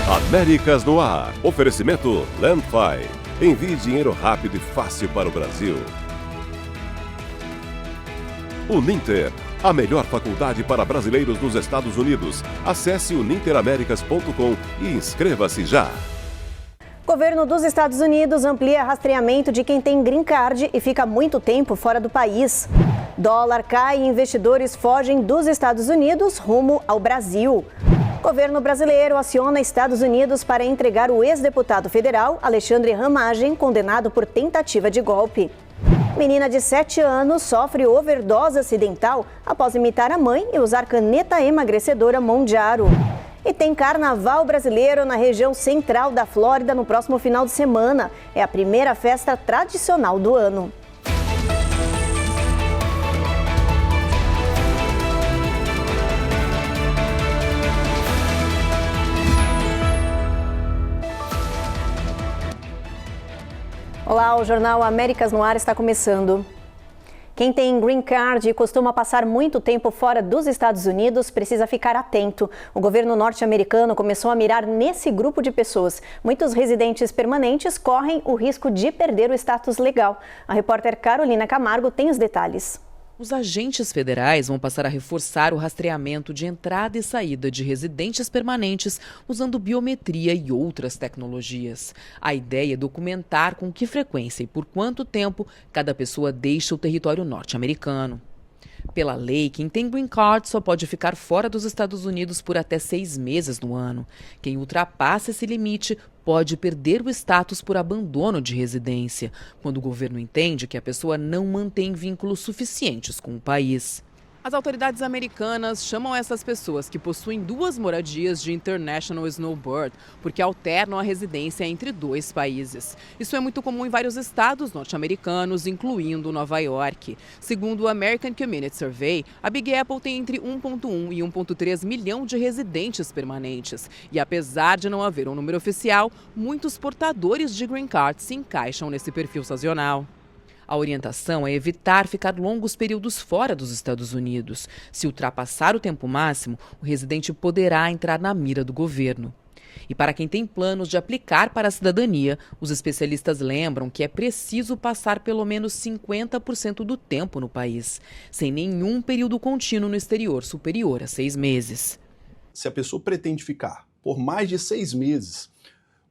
Américas no Ar. Oferecimento Landfi. Envie dinheiro rápido e fácil para o Brasil. Uninter. A melhor faculdade para brasileiros nos Estados Unidos. Acesse uninteraméricas.com e inscreva-se já. Governo dos Estados Unidos amplia rastreamento de quem tem green card e fica muito tempo fora do país. Dólar cai e investidores fogem dos Estados Unidos rumo ao Brasil. Governo brasileiro aciona Estados Unidos para entregar o ex-deputado federal Alexandre Ramagem, condenado por tentativa de golpe. Menina de 7 anos sofre overdose acidental após imitar a mãe e usar caneta emagrecedora Mondiaro. E tem carnaval brasileiro na região central da Flórida no próximo final de semana. É a primeira festa tradicional do ano. Olá, o Jornal Américas no Ar está começando. Quem tem green card e costuma passar muito tempo fora dos Estados Unidos precisa ficar atento. O governo norte-americano começou a mirar nesse grupo de pessoas. Muitos residentes permanentes correm o risco de perder o status legal. A repórter Carolina Camargo tem os detalhes. Os agentes federais vão passar a reforçar o rastreamento de entrada e saída de residentes permanentes usando biometria e outras tecnologias. A ideia é documentar com que frequência e por quanto tempo cada pessoa deixa o território norte-americano. Pela lei, quem tem green card só pode ficar fora dos Estados Unidos por até 6 meses no ano. Quem ultrapassa esse limite pode perder o status por abandono de residência, quando o governo entende que a pessoa não mantém vínculos suficientes com o país. As autoridades americanas chamam essas pessoas que possuem 2 moradias de International Snowbird, porque alternam a residência entre 2 países. Isso é muito comum em vários estados norte-americanos, incluindo Nova York. Segundo o American Community Survey, a Big Apple tem entre 1,1 e 1,3 milhão de residentes permanentes. E apesar de não haver um número oficial, muitos portadores de green card se encaixam nesse perfil sazonal. A orientação é evitar ficar longos períodos fora dos Estados Unidos. Se ultrapassar o tempo máximo, o residente poderá entrar na mira do governo. E para quem tem planos de aplicar para a cidadania, os especialistas lembram que é preciso passar pelo menos 50% do tempo no país, sem nenhum período contínuo no exterior superior a 6 meses. Se a pessoa pretende ficar por mais de 6 meses,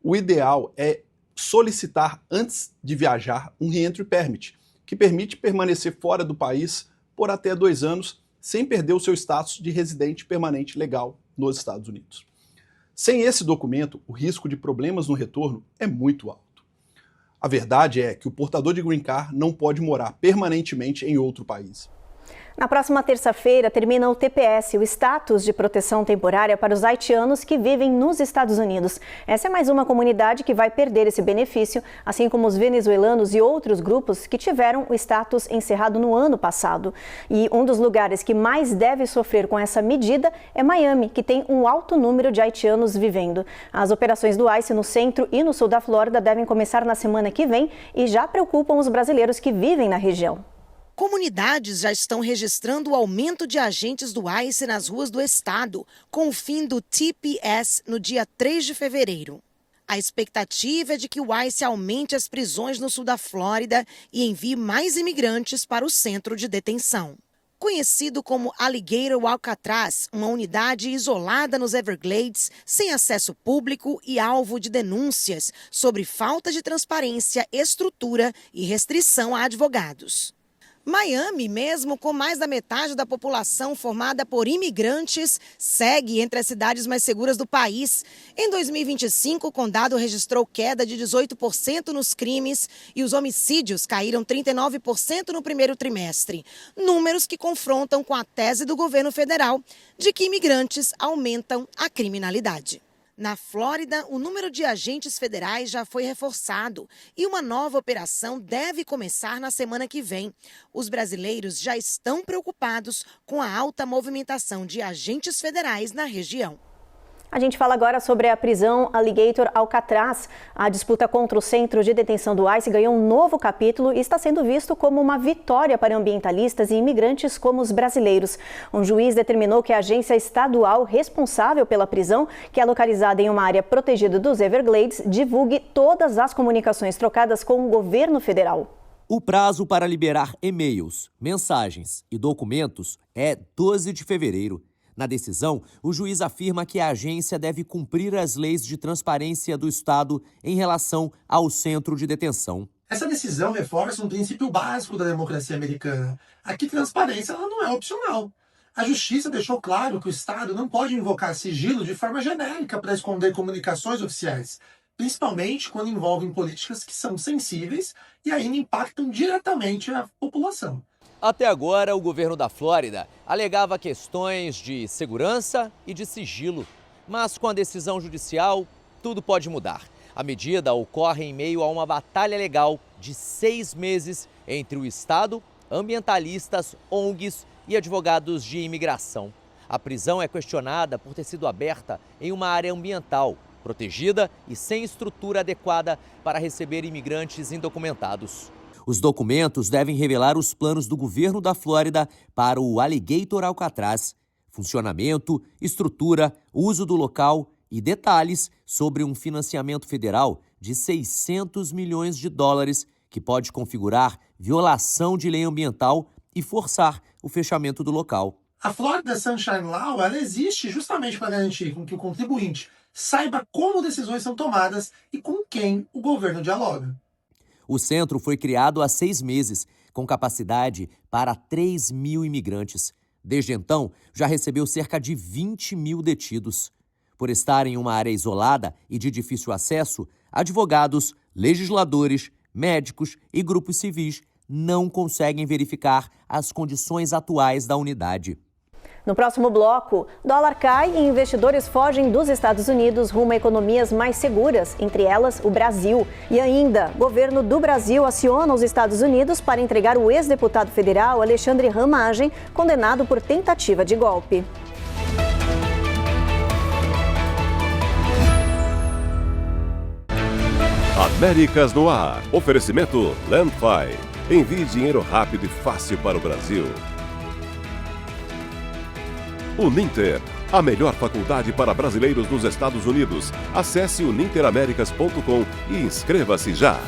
o ideal é solicitar antes de viajar um Reentry Permit, que permite permanecer fora do país por até 2 anos sem perder o seu status de residente permanente legal nos Estados Unidos. Sem esse documento, o risco de problemas no retorno é muito alto. A verdade é que o portador de green card não pode morar permanentemente em outro país. Na próxima terça-feira, termina o TPS, o Status de Proteção Temporária para os haitianos que vivem nos Estados Unidos. Essa é mais uma comunidade que vai perder esse benefício, assim como os venezuelanos e outros grupos que tiveram o status encerrado no ano passado. E um dos lugares que mais deve sofrer com essa medida é Miami, que tem um alto número de haitianos vivendo. As operações do ICE no centro e no sul da Flórida devem começar na semana que vem e já preocupam os brasileiros que vivem na região. Comunidades já estão registrando o aumento de agentes do ICE nas ruas do estado, com o fim do TPS no dia 3 de fevereiro. A expectativa é de que o ICE aumente as prisões no sul da Flórida e envie mais imigrantes para o centro de detenção. Conhecido como Alligator Alcatraz, uma unidade isolada nos Everglades, sem acesso público e alvo de denúncias sobre falta de transparência, estrutura e restrição a advogados. Miami, mesmo com mais da metade da população formada por imigrantes, segue entre as cidades mais seguras do país. Em 2025, o condado registrou queda de 18% nos crimes e os homicídios caíram 39% no primeiro trimestre. Números que confrontam com a tese do governo federal de que imigrantes aumentam a criminalidade. Na Flórida, o número de agentes federais já foi reforçado e uma nova operação deve começar na semana que vem. Os brasileiros já estão preocupados com a alta movimentação de agentes federais na região. A gente fala agora sobre a prisão Alligator Alcatraz. A disputa contra o centro de detenção do ICE ganhou um novo capítulo e está sendo visto como uma vitória para ambientalistas e imigrantes como os brasileiros. Um juiz determinou que a agência estadual responsável pela prisão, que é localizada em uma área protegida dos Everglades, divulgue todas as comunicações trocadas com o governo federal. O prazo para liberar e-mails, mensagens e documentos é 12 de fevereiro. Na decisão, o juiz afirma que a agência deve cumprir as leis de transparência do Estado em relação ao centro de detenção. Essa decisão reforça um princípio básico da democracia americana. Aqui, transparência ela não é opcional. A Justiça deixou claro que o Estado não pode invocar sigilo de forma genérica para esconder comunicações oficiais, principalmente quando envolvem políticas que são sensíveis e ainda impactam diretamente a população. Até agora, o governo da Flórida alegava questões de segurança e de sigilo. Mas com a decisão judicial, tudo pode mudar. A medida ocorre em meio a uma batalha legal de 6 meses entre o Estado, ambientalistas, ONGs e advogados de imigração. A prisão é questionada por ter sido aberta em uma área ambiental, protegida e sem estrutura adequada para receber imigrantes indocumentados. Os documentos devem revelar os planos do governo da Flórida para o Alligator Alcatraz, funcionamento, estrutura, uso do local e detalhes sobre um financiamento federal de 600 milhões de dólares que pode configurar violação de lei ambiental e forçar o fechamento do local. A Florida Sunshine Law ela existe justamente para garantir que o contribuinte saiba como decisões são tomadas e com quem o governo dialoga. O centro foi criado há 6 meses, com capacidade para 3 mil imigrantes. Desde então, já recebeu cerca de 20 mil detidos. Por estar em uma área isolada e de difícil acesso, advogados, legisladores, médicos e grupos civis não conseguem verificar as condições atuais da unidade. No próximo bloco, dólar cai e investidores fogem dos Estados Unidos rumo a economias mais seguras, entre elas o Brasil. E ainda, governo do Brasil aciona os Estados Unidos para entregar o ex-deputado federal Alexandre Ramagem, condenado por tentativa de golpe. Américas no ar. Oferecimento Landfi. Envie dinheiro rápido e fácil para o Brasil. Uninter, a melhor faculdade para brasileiros nos Estados Unidos. Acesse uninteraméricas.com e inscreva-se já.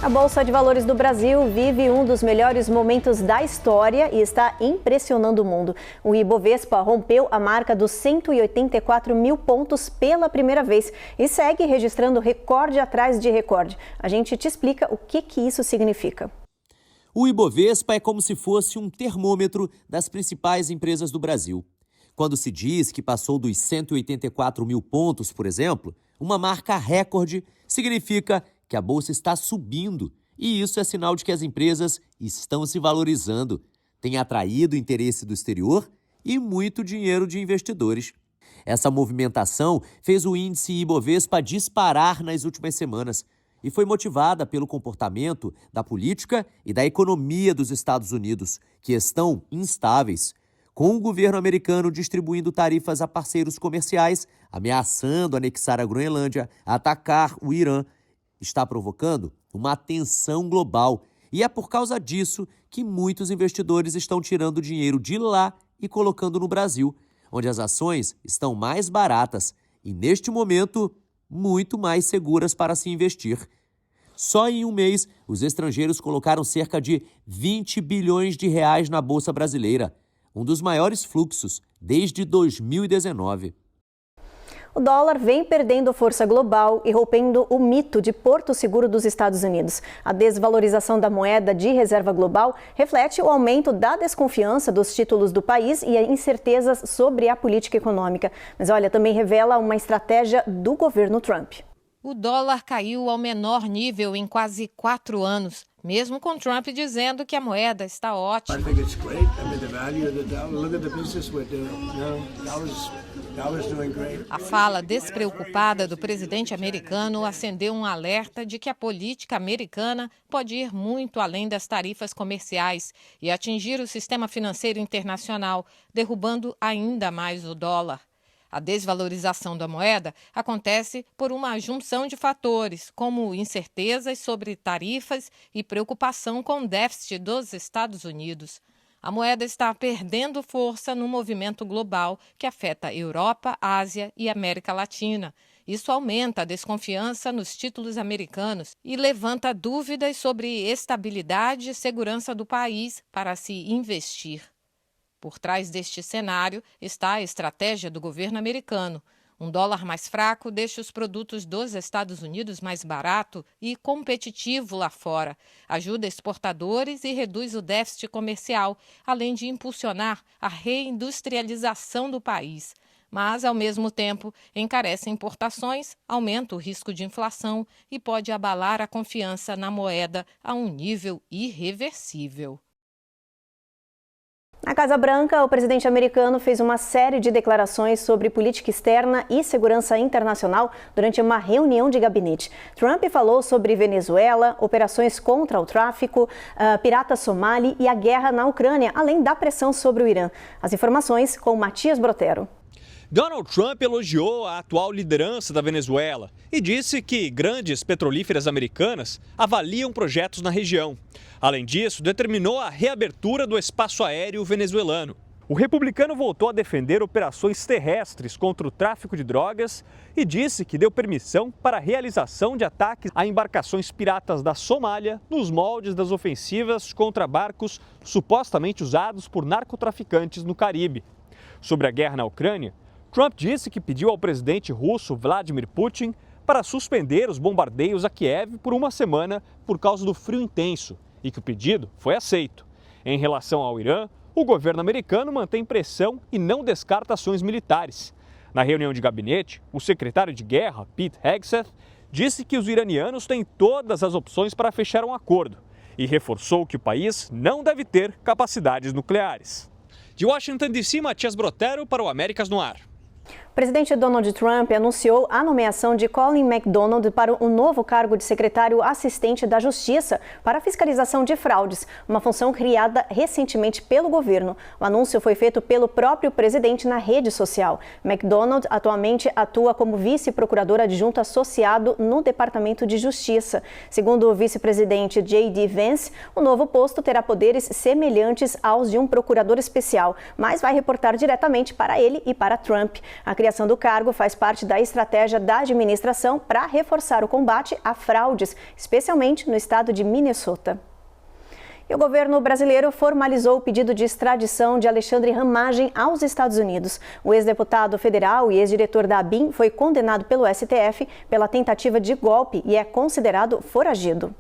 A Bolsa de Valores do Brasil vive um dos melhores momentos da história e está impressionando o mundo. O Ibovespa rompeu a marca dos 184 mil pontos pela primeira vez e segue registrando recorde atrás de recorde. A gente te explica o que isso significa. O Ibovespa é como se fosse um termômetro das principais empresas do Brasil. Quando se diz que passou dos 184 mil pontos, por exemplo, uma marca recorde, significa que a bolsa está subindo e isso é sinal de que as empresas estão se valorizando, têm atraído interesse do exterior e muito dinheiro de investidores. Essa movimentação fez o índice Ibovespa disparar nas últimas semanas e foi motivada pelo comportamento da política e da economia dos Estados Unidos, que estão instáveis, com o governo americano distribuindo tarifas a parceiros comerciais, ameaçando anexar a Groenlândia, atacar o Irã. Está provocando uma tensão global e é por causa disso que muitos investidores estão tirando dinheiro de lá e colocando no Brasil, onde as ações estão mais baratas e, neste momento, muito mais seguras para se investir. Só em um mês, os estrangeiros colocaram cerca de 20 bilhões de reais na Bolsa Brasileira, um dos maiores fluxos desde 2019. O dólar vem perdendo força global e rompendo o mito de Porto Seguro dos Estados Unidos. A desvalorização da moeda de reserva global reflete o aumento da desconfiança dos títulos do país e a incertezas sobre a política econômica. Mas olha, também revela uma estratégia do governo Trump. O dólar caiu ao menor nível em quase 4 anos, mesmo com Trump dizendo que a moeda está ótima. A fala despreocupada do presidente americano acendeu um alerta de que a política americana pode ir muito além das tarifas comerciais e atingir o sistema financeiro internacional, derrubando ainda mais o dólar. A desvalorização da moeda acontece por uma junção de fatores, como incertezas sobre tarifas e preocupação com o déficit dos Estados Unidos. A moeda está perdendo força no movimento global que afeta a Europa, Ásia e América Latina. Isso aumenta a desconfiança nos títulos americanos e levanta dúvidas sobre estabilidade e segurança do país para se investir. Por trás deste cenário está a estratégia do governo americano. Um dólar mais fraco deixa os produtos dos Estados Unidos mais barato e competitivo lá fora, ajuda exportadores e reduz o déficit comercial, além de impulsionar a reindustrialização do país. Mas, ao mesmo tempo, encarece importações, aumenta o risco de inflação e pode abalar a confiança na moeda a um nível irreversível. Na Casa Branca, o presidente americano fez uma série de declarações sobre política externa e segurança internacional durante uma reunião de gabinete. Trump falou sobre Venezuela, operações contra o tráfico, pirata somali e a guerra na Ucrânia, além da pressão sobre o Irã. As informações com Matias Brotero. Donald Trump elogiou a atual liderança da Venezuela e disse que grandes petrolíferas americanas avaliam projetos na região. Além disso, determinou a reabertura do espaço aéreo venezuelano. O republicano voltou a defender operações terrestres contra o tráfico de drogas e disse que deu permissão para a realização de ataques a embarcações piratas da Somália nos moldes das ofensivas contra barcos supostamente usados por narcotraficantes no Caribe. Sobre a guerra na Ucrânia, Trump disse que pediu ao presidente russo Vladimir Putin para suspender os bombardeios a Kiev por uma semana por causa do frio intenso e que o pedido foi aceito. Em relação ao Irã, o governo americano mantém pressão e não descarta ações militares. Na reunião de gabinete, o secretário de guerra, Pete Hegseth, disse que os iranianos têm todas as opções para fechar um acordo e reforçou que o país não deve ter capacidades nucleares. De Washington, D.C., Matias Brotero para o Américas no Ar. O presidente Donald Trump anunciou a nomeação de Colin McDonald para um novo cargo de secretário assistente da Justiça para a fiscalização de fraudes, uma função criada recentemente pelo governo. O anúncio foi feito pelo próprio presidente na rede social. McDonald atualmente atua como vice-procurador adjunto associado no Departamento de Justiça. Segundo o vice-presidente J.D. Vance, o novo posto terá poderes semelhantes aos de um procurador especial, mas vai reportar diretamente para ele e para Trump. A criação do cargo faz parte da estratégia da administração para reforçar o combate a fraudes, especialmente no estado de Minnesota. E o governo brasileiro formalizou o pedido de extradição de Alexandre Ramagem aos Estados Unidos. O ex-deputado federal e ex-diretor da ABIN foi condenado pelo STF pela tentativa de golpe e é considerado foragido.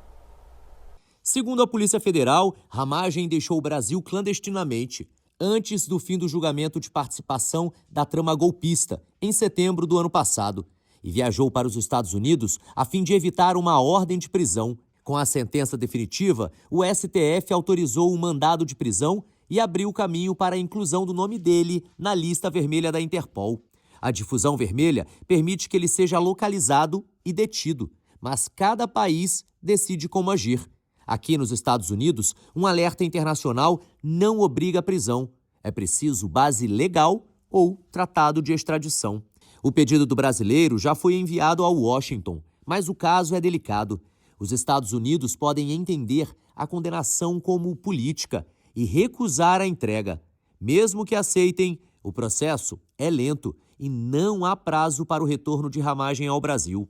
Segundo a Polícia Federal, Ramagem deixou o Brasil clandestinamente antes do fim do julgamento de participação da trama golpista, em setembro do ano passado, e viajou para os Estados Unidos a fim de evitar uma ordem de prisão. Com a sentença definitiva, o STF autorizou um mandado de prisão e abriu o caminho para a inclusão do nome dele na lista vermelha da Interpol. A difusão vermelha permite que ele seja localizado e detido, mas cada país decide como agir. Aqui nos Estados Unidos, um alerta internacional não obriga a prisão. É preciso base legal ou tratado de extradição. O pedido do brasileiro já foi enviado a Washington, mas o caso é delicado. Os Estados Unidos podem entender a condenação como política e recusar a entrega. Mesmo que aceitem, o processo é lento e não há prazo para o retorno de Ramagem ao Brasil.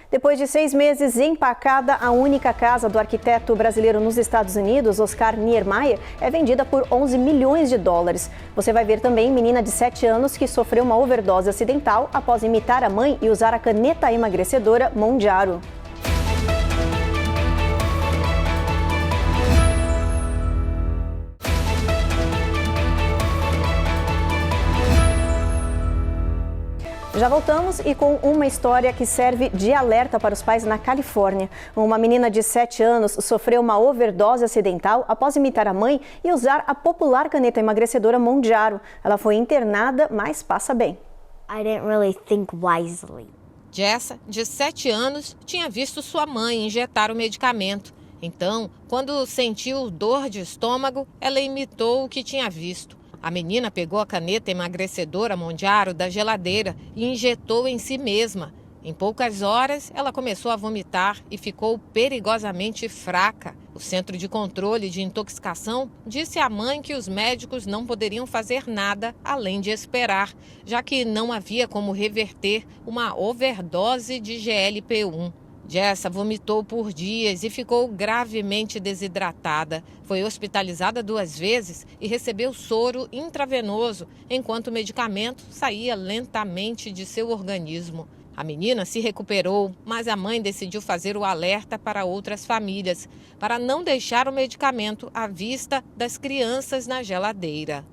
Depois de 6 meses empacada, a única casa do arquiteto brasileiro nos Estados Unidos, Oscar Niemeyer, é vendida por 11 milhões de dólares. Você vai ver também menina de 7 anos que sofreu uma overdose acidental após imitar a mãe e usar a caneta emagrecedora Mondiaro. Já voltamos e com uma história que serve de alerta para os pais na Califórnia. Uma menina de 7 anos sofreu uma overdose acidental após imitar a mãe e usar a popular caneta emagrecedora Mounjaro. Ela foi internada, mas passa bem. I didn't really think wisely. Jessa, de 7 anos, tinha visto sua mãe injetar o medicamento. Então, quando sentiu dor de estômago, ela imitou o que tinha visto. A menina pegou a caneta emagrecedora Mounjaro da geladeira e injetou em si mesma. Em poucas horas, ela começou a vomitar e ficou perigosamente fraca. O Centro de Controle de Intoxicação disse à mãe que os médicos não poderiam fazer nada além de esperar, já que não havia como reverter uma overdose de GLP-1. Jessa vomitou por dias e ficou gravemente desidratada. Foi hospitalizada 2 vezes e recebeu soro intravenoso, enquanto o medicamento saía lentamente de seu organismo. A menina se recuperou, mas a mãe decidiu fazer o alerta para outras famílias, para não deixar o medicamento à vista das crianças na geladeira.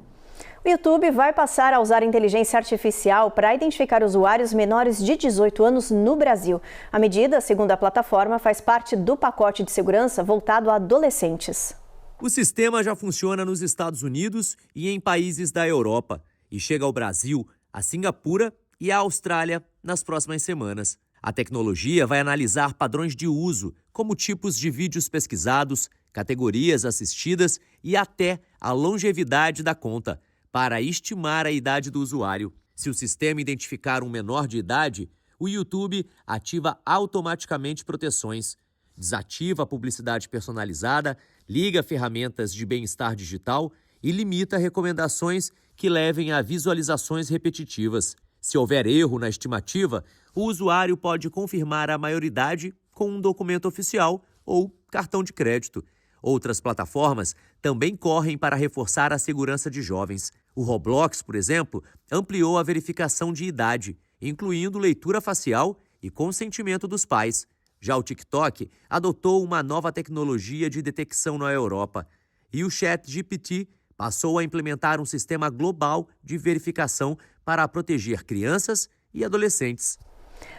O YouTube vai passar a usar inteligência artificial para identificar usuários menores de 18 anos no Brasil. A medida, segundo a plataforma, faz parte do pacote de segurança voltado a adolescentes. O sistema já funciona nos Estados Unidos e em países da Europa e chega ao Brasil, a Singapura e a Austrália nas próximas semanas. A tecnologia vai analisar padrões de uso, como tipos de vídeos pesquisados, categorias assistidas e até a longevidade da conta, para estimar a idade do usuário. Se o sistema identificar um menor de idade, o YouTube ativa automaticamente proteções, desativa a publicidade personalizada, liga ferramentas de bem-estar digital e limita recomendações que levem a visualizações repetitivas. Se houver erro na estimativa, o usuário pode confirmar a maioridade com um documento oficial ou cartão de crédito. Outras plataformas também correm para reforçar a segurança de jovens. O Roblox, por exemplo, ampliou a verificação de idade, incluindo leitura facial e consentimento dos pais. Já o TikTok adotou uma nova tecnologia de detecção na Europa. E o ChatGPT passou a implementar um sistema global de verificação para proteger crianças e adolescentes.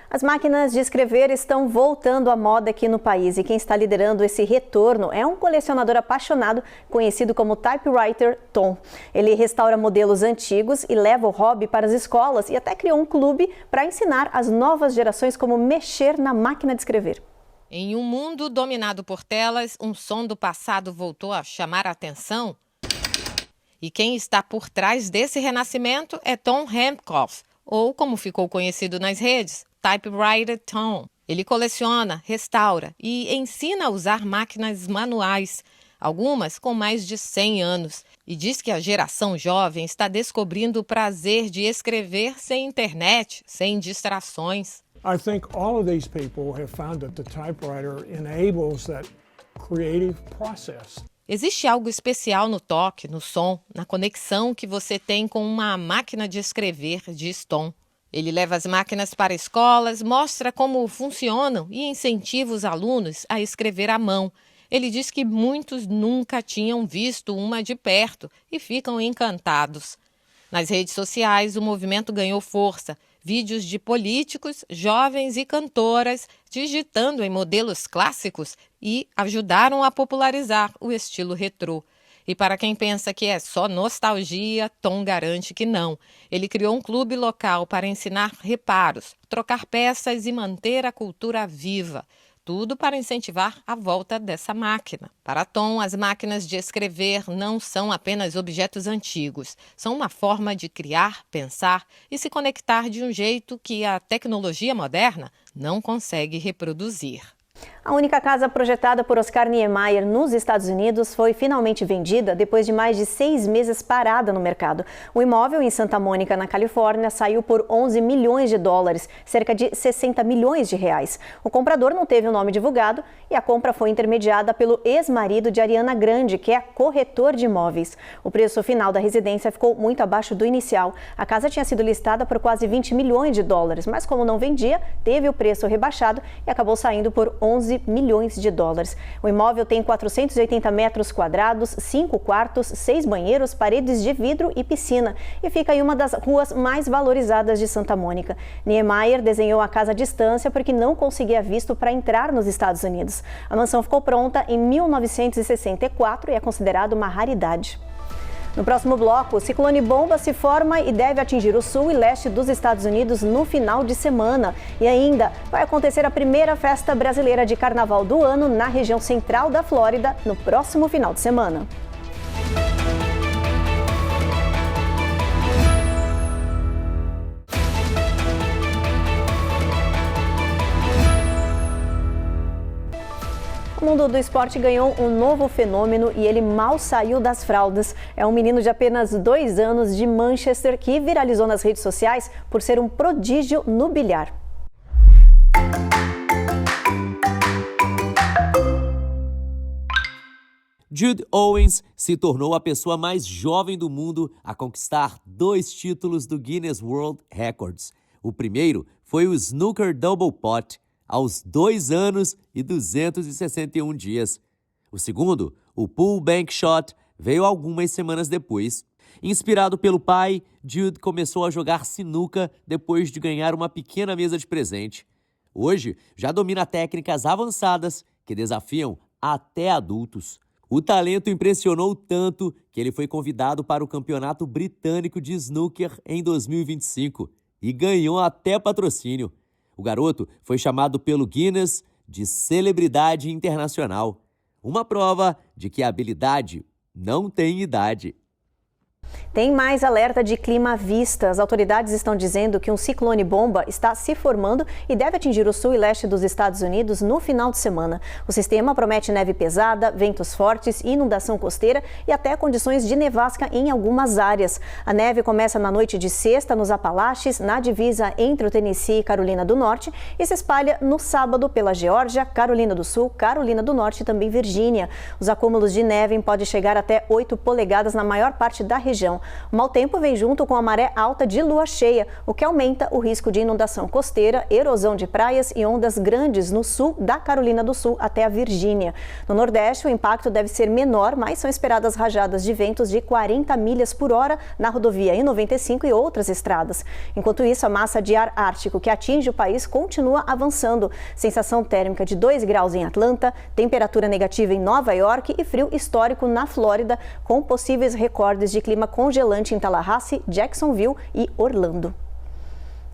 As máquinas de escrever estão voltando à moda aqui no país e quem está liderando esse retorno é um colecionador apaixonado conhecido como Typewriter Tom. Ele restaura modelos antigos e leva o hobby para as escolas e até criou um clube para ensinar as novas gerações como mexer na máquina de escrever. Em um mundo dominado por telas, um som do passado voltou a chamar a atenção. E quem está por trás desse renascimento é Tom Hemkoff, ou como ficou conhecido nas redes, Typewriter Tom. Ele coleciona, restaura e ensina a usar máquinas manuais, algumas com mais de 100 anos, e diz que a geração jovem está descobrindo o prazer de escrever sem internet, sem distrações. I think all of these people have found that the typewriter enables that creative process. Existe algo especial no toque, no som, na conexão que você tem com uma máquina de escrever, diz Tom. Ele leva as máquinas para escolas, mostra como funcionam e incentiva os alunos a escrever à mão. Ele diz que muitos nunca tinham visto uma de perto e ficam encantados. Nas redes sociais, o movimento ganhou força. Vídeos de políticos, jovens e cantoras digitando em modelos clássicos e ajudaram a popularizar o estilo retrô. E para quem pensa que é só nostalgia, Tom garante que não. Ele criou um clube local para ensinar reparos, trocar peças e manter a cultura viva. Tudo para incentivar a volta dessa máquina. Para Tom, as máquinas de escrever não são apenas objetos antigos. São uma forma de criar, pensar e se conectar de um jeito que a tecnologia moderna não consegue reproduzir. A única casa projetada por Oscar Niemeyer nos Estados Unidos foi finalmente vendida depois de mais de 6 meses parada no mercado. O imóvel em Santa Mônica, na Califórnia, saiu por 11 milhões de dólares, cerca de 60 milhões de reais. O comprador não teve o nome divulgado e a compra foi intermediada pelo ex-marido de Ariana Grande, que é corretor de imóveis. O preço final da residência ficou muito abaixo do inicial. A casa tinha sido listada por quase 20 milhões de dólares, mas como não vendia, teve o preço rebaixado e acabou saindo por 11 milhões de dólares. O imóvel tem 480 metros quadrados, 5 quartos, 6 banheiros, paredes de vidro e piscina e fica em uma das ruas mais valorizadas de Santa Mônica. Niemeyer desenhou a casa à distância porque não conseguia visto para entrar nos Estados Unidos. A mansão ficou pronta em 1964 e é considerada uma raridade. No próximo bloco, o ciclone bomba se forma e deve atingir o sul e leste dos Estados Unidos no final de semana. E ainda vai acontecer a primeira festa brasileira de carnaval do ano na região central da Flórida no próximo final de semana. O mundo do esporte ganhou um novo fenômeno e ele mal saiu das fraldas. É um menino de apenas 2 anos de Manchester que viralizou nas redes sociais por ser um prodígio no bilhar. Jude Owens se tornou a pessoa mais jovem do mundo a conquistar 2 títulos do Guinness World Records. O primeiro foi o Snooker Double Pot, aos 2 anos e 261 dias. O segundo, o Pool Bank Shot, veio algumas semanas depois. Inspirado pelo pai, Jude começou a jogar sinuca depois de ganhar uma pequena mesa de presente. Hoje, já domina técnicas avançadas que desafiam até adultos. O talento impressionou tanto que ele foi convidado para o Campeonato Britânico de Snooker em 2025 e ganhou até patrocínio. O garoto foi chamado pelo Guinness de celebridade internacional, uma prova de que a habilidade não tem idade. Tem mais alerta de clima à vista. As autoridades estão dizendo que um ciclone bomba está se formando e deve atingir o sul e leste dos Estados Unidos no final de semana. O sistema promete neve pesada, ventos fortes, inundação costeira e até condições de nevasca em algumas áreas. A neve começa na noite de sexta nos Apalaches, na divisa entre o Tennessee e Carolina do Norte e se espalha no sábado pela Geórgia, Carolina do Sul, Carolina do Norte e também Virgínia. Os acúmulos de neve podem chegar até 8 polegadas na maior parte da região. O mau tempo vem junto com a maré alta de lua cheia, o que aumenta o risco de inundação costeira, erosão de praias e ondas grandes no sul da Carolina do Sul até a Virgínia. No Nordeste, o impacto deve ser menor, mas são esperadas rajadas de ventos de 40 milhas por hora na rodovia I-95 e outras estradas. Enquanto isso, a massa de ar ártico que atinge o país continua avançando. Sensação térmica de 2 graus em Atlanta, temperatura negativa em Nova York e frio histórico na Flórida, com possíveis recordes de clima congelante em Tallahassee, Jacksonville e Orlando.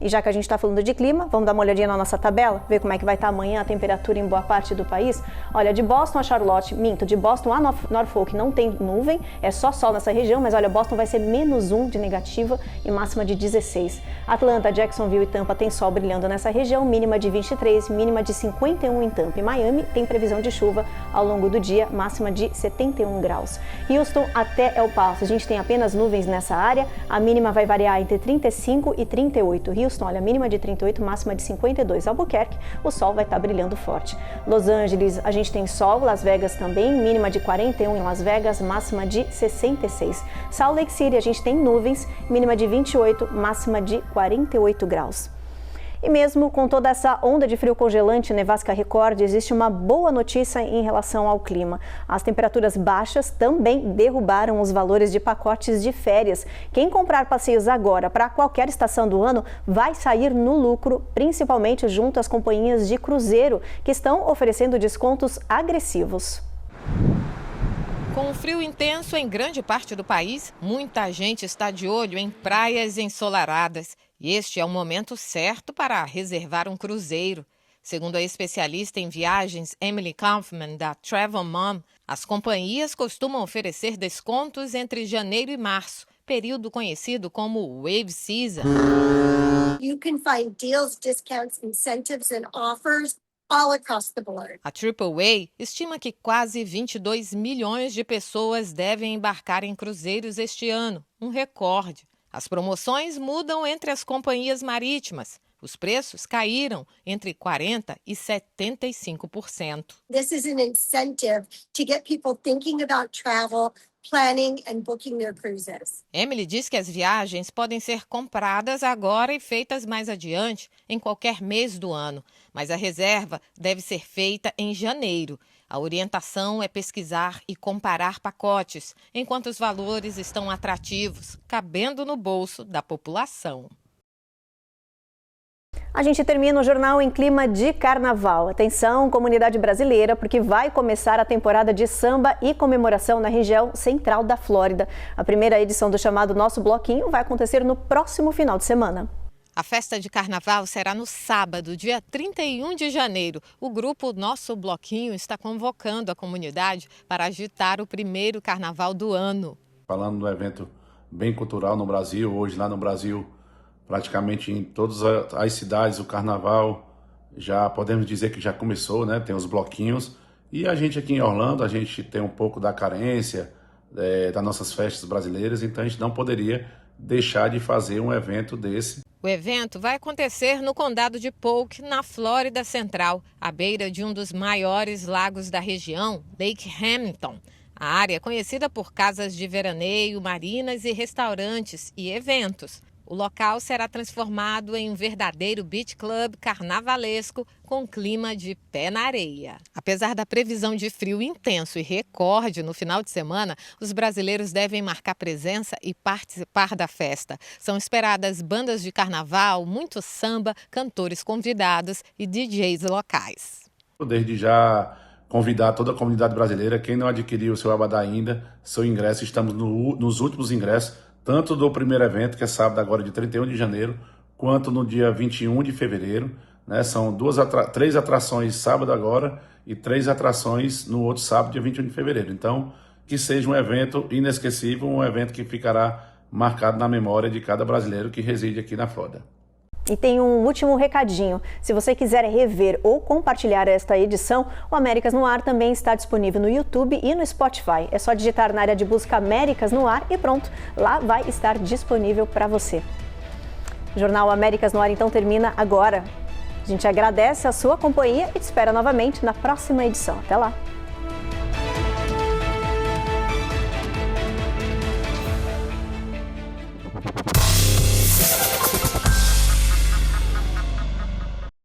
E já que a gente está falando de clima, vamos dar uma olhadinha na nossa tabela, ver como é que vai estar amanhã a temperatura em boa parte do país. Olha, de Boston a Charlotte, de Boston a Norfolk não tem nuvem, é só sol nessa região, mas olha, Boston vai ser -1 de negativa e máxima de 16. Atlanta, Jacksonville e Tampa tem sol brilhando nessa região, mínima de 23, mínima de 51 em Tampa. E Miami tem previsão de chuva ao longo do dia, máxima de 71 graus. Houston até El Paso, a gente tem apenas nuvens nessa área, a mínima vai variar entre 35 e 38. Houston, olha, mínima de 38, máxima de 52. Albuquerque, o sol vai estar brilhando forte. Los Angeles, a gente tem sol, Las Vegas também, mínima de 41 em Las Vegas, máxima de 66. Salt Lake City, a gente tem nuvens, mínima de 28, máxima de 48 graus. E mesmo com toda essa onda de frio congelante, nevasca recorde, existe uma boa notícia em relação ao clima. As temperaturas baixas também derrubaram os valores de pacotes de férias. Quem comprar passeios agora para qualquer estação do ano vai sair no lucro, principalmente junto às companhias de cruzeiro, que estão oferecendo descontos agressivos. Com o frio intenso em grande parte do país, muita gente está de olho em praias ensolaradas. E este é o momento certo para reservar um cruzeiro. Segundo a especialista em viagens Emily Kaufman, da Travel Mom, as companhias costumam oferecer descontos entre janeiro e março, período conhecido como Wave Season. You can find deals, discounts, incentives and offers all across the board. A AAA estima que quase 22 milhões de pessoas devem embarcar em cruzeiros este ano, um recorde. As promoções mudam entre as companhias marítimas. Os preços caíram entre 40% e 75%. This is an incentive to get people thinking about travel, planning and booking their cruises. Emily diz que as viagens podem ser compradas agora e feitas mais adiante, em qualquer mês do ano. Mas a reserva deve ser feita em janeiro. A orientação é pesquisar e comparar pacotes, enquanto os valores estão atrativos, cabendo no bolso da população. A gente termina o jornal em clima de carnaval. Atenção, comunidade brasileira, porque vai começar a temporada de samba e comemoração na região central da Flórida. A primeira edição do chamado Nosso Bloquinho vai acontecer no próximo final de semana. A festa de carnaval será no sábado, dia 31 de janeiro. O grupo Nosso Bloquinho está convocando a comunidade para agitar o primeiro carnaval do ano. Falando do evento bem cultural no Brasil, hoje lá no Brasil, praticamente em todas as cidades o carnaval já podemos dizer que já começou, né? Tem os bloquinhos e a gente aqui em Orlando, a gente tem um pouco da carência das nossas festas brasileiras, então a gente não poderia deixar de fazer um evento desse. O evento vai acontecer no condado de Polk, na Flórida Central, à beira de um dos maiores lagos da região, Lake Hamilton. A área é conhecida por casas de veraneio, marinas e restaurantes e eventos. O local será transformado em um verdadeiro beach club carnavalesco com clima de pé na areia. Apesar da previsão de frio intenso e recorde no final de semana, os brasileiros devem marcar presença e participar da festa. São esperadas bandas de carnaval, muito samba, cantores convidados e DJs locais. Desde já convidar toda a comunidade brasileira, quem não adquiriu o seu abadá ainda, seu ingresso, estamos nos últimos ingressos, tanto do primeiro evento, que é sábado agora de 31 de janeiro, quanto no dia 21 de fevereiro. Né? São 3 atrações sábado agora e 3 atrações no outro sábado, dia 21 de fevereiro. Então, que seja um evento inesquecível, um evento que ficará marcado na memória de cada brasileiro que reside aqui na Flórida. E tem um último recadinho. Se você quiser rever ou compartilhar esta edição, o Américas no Ar também está disponível no YouTube e no Spotify. É só digitar na área de busca Américas no Ar e pronto, lá vai estar disponível para você. O Jornal Américas no Ar então termina agora. A gente agradece a sua companhia e te espera novamente na próxima edição. Até lá!